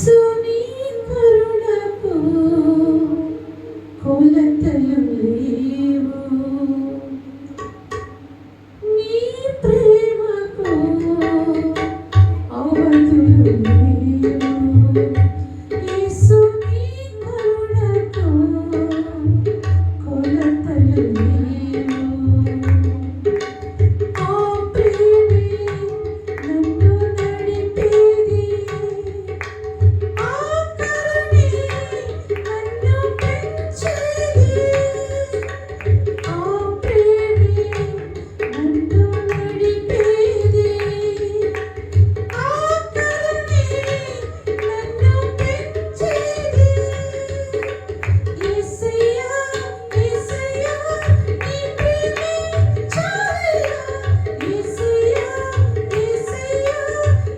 యేసుని కరుణకు కొలతలు లేవు, నీ ప్రేమకు అవధులు లేవు. యేసుని కరుణకు కొలతలు లేవు. ఆ ప్రేమే నన్ను నడిపేది, ఆ కరుణే నన్ను పెంచేది. ఆ ప్రేమే నన్ను నడిపేది, ఆ కరుణే నన్ను పెంచేది. యేసయ్యా యేసయ్యా నీ ప్రేమే చాలయ్యా. యేసయ్యా యేసయ్యా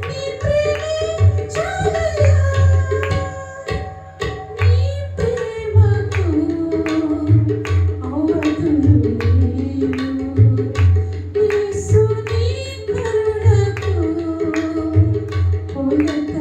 నీ ప్రేమే చాలయ్యా. నీ ప్రేమకు అవధులు లేవు. యేసు నీ కరుణకు కొలతలు